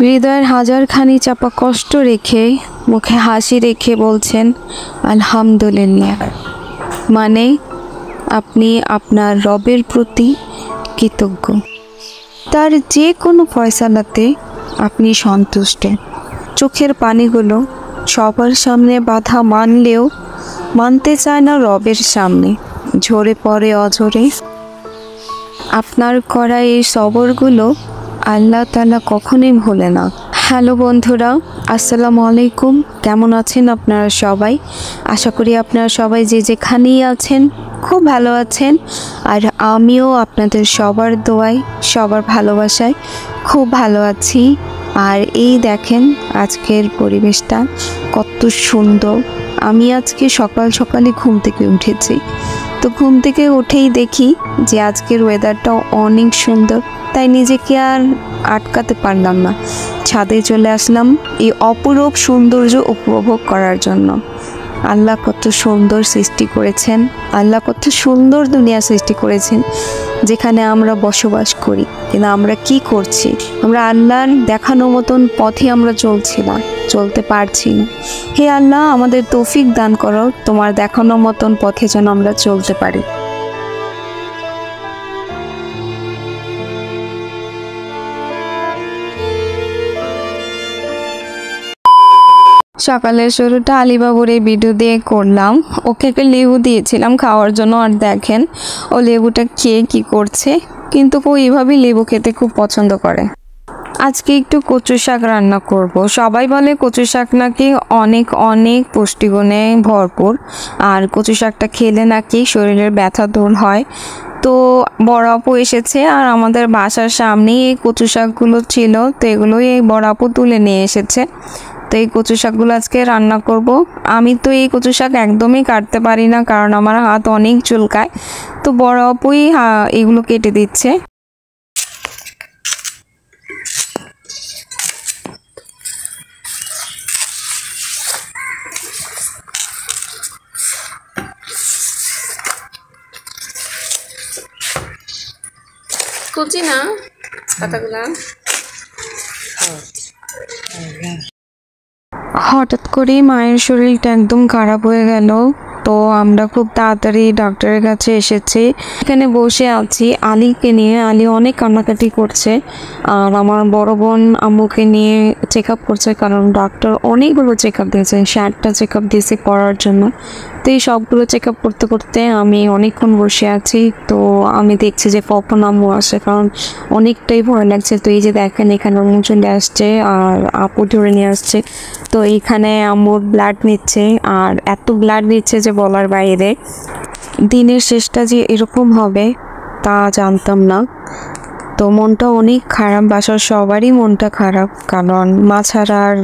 হৃদয়ের হাজারখানি চাপা কষ্ট রেখে মুখে হাসি রেখে বলছেন আলহামদুলিল্লাহ, মানে আপনি আপনার রবের প্রতি কৃতজ্ঞ। তার যে কোনো ফয়সালাতে আপনি সন্তুষ্ট। চোখের পানিগুলো সবার সামনে বাধা মানলেও মানতে চায় না রবের সামনে, ঝরে পড়ে অঝরে। আপনার করা এই সবরগুলো আল্লাহ তাআলা কখনোই ভোলে না। হ্যালো বন্ধুরা, আসসালামু আলাইকুম। কেমন আছেন আপনারা সবাই? আশা করি আপনারা সবাই যে যেখানেই আছেন খুব ভালো আছেন। আর আমিও আপনাদের সবার দোয়ায়, সবার ভালোবাসায় খুব ভালো আছি। আর এই দেখেন আজকের পরিবেশটা কত সুন্দর। আমি আজকে সকাল সকালে ঘুম থেকে উঠেছি, তো ঘুম থেকে উঠেই দেখি যে আজকের ওয়েদারটাও অনেক সুন্দর, তাই নিজেকে আর আটকাতে পারলাম না, ছাদে চলে আসলাম এই অপরূপ সৌন্দর্য উপভোগ করার জন্য। আল্লাহ কত সুন্দর সৃষ্টি করেছেন, আল্লাহ কত সুন্দর দুনিয়া সৃষ্টি করেছেন যেখানে আমরা বসবাস করি। কিন্তু আমরা কি করছি? আমরা আল্লাহর দেখানো মতন পথে আমরা চলছি না, চলতে পারছি না। হে আল্লাহ, আমাদের তৌফিক দান করো, তোমার দেখানো মতন পথে যেন আমরা চলতে পারি। সকালের শুরুটা আলিবাবুর এই ভিডিও দিয়ে করলাম। ওকে একটা লেবু দিয়েছিলাম খাওয়ার জন্য, আর দেখেন ও লেবুটা খেয়ে কি করছে, কিন্তু ও এইভাবেই লেবু খেতে খুব পছন্দ করে। আজকে একটু কচু শাক রান্না করব। সবাই বলে কচু শাক নাকি অনেক অনেক পুষ্টিগুণে ভরপুর, আর কচু শাকটা খেলে নাকি শরীরের ব্যথা দূর হয়। তো বড় আপু এসেছে আর আমাদের বাসার সামনেই এই কচু শাকগুলো ছিল, তো এগুলোই এই বড় আপু তুলে নিয়ে এসেছে। তো এই কচু শাকগুলো আজকে রান্না করব। আমি তো এই কচু শাক একদমই কাটতে পারি না, কারণ আমার হাত অনেক চুলকায়। তো বড় আপুই এগুলো কেটে দিচ্ছে। কুচি না পাতাগুলা। হঠাৎ করেই মায়ের শরীরটা একদম খারাপ হয়ে গেল, তো আমরা খুব তাড়াতাড়ি ডাক্তারের কাছে এসেছি। এখানে বসে আছি আলীকে নিয়ে। আলী অনেক কান্নাকাটি করছে, আর আমার বড় বোন আম্মুকে নিয়ে চেক আপ করছে, কারণ ডাক্তার অনেকগুলো চেক আপ দিয়েছে, 60টা চেক আপ দিয়েছে করার জন্য। তো এই সবগুলো চেক আপ করতে করতে আমি অনেকক্ষণ বসে আছি। তো আমি দেখছি যে কখন আম্মু আসে, কারণ অনেকটাই ভয় লাগছে। তো এই যে দেখেন এখানে আম্মু চলে আসছে আর আপু ধরে নিয়ে আসছে। তো এইখানে আম্মুর ব্লাড নিচ্ছে, আর এত ব্লাড নিচ্ছে যে বলার বাইরে। দিনের শেষটা যে এরকম হবে তা জানতাম না। তো মনটা অনেক খারাপ, বাসার সবারই মনটা খারাপ, কারণ মা ছাড়া আর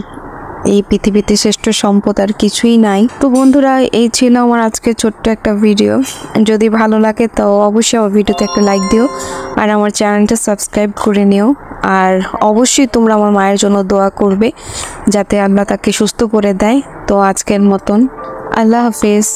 এই পৃথিবীতে শ্রেষ্ঠ সম্পদ আর কিছুই নাই। তো বন্ধুরা, এই ছিল আমার আজকে ছোট্ট একটা ভিডিও। যদি ভালো লাগে তো অবশ্যই আমার ভিডিওতে একটা লাইক দিও, আর আমার চ্যানেলটা সাবস্ক্রাইব করে নিও। আর অবশ্যই তোমরা আমার মায়ের জন্য দোয়া করবে যাতে আল্লাহ তাকে সুস্থ করে দেয়। তো আজকের মতন আল্লাহ হাফেজ।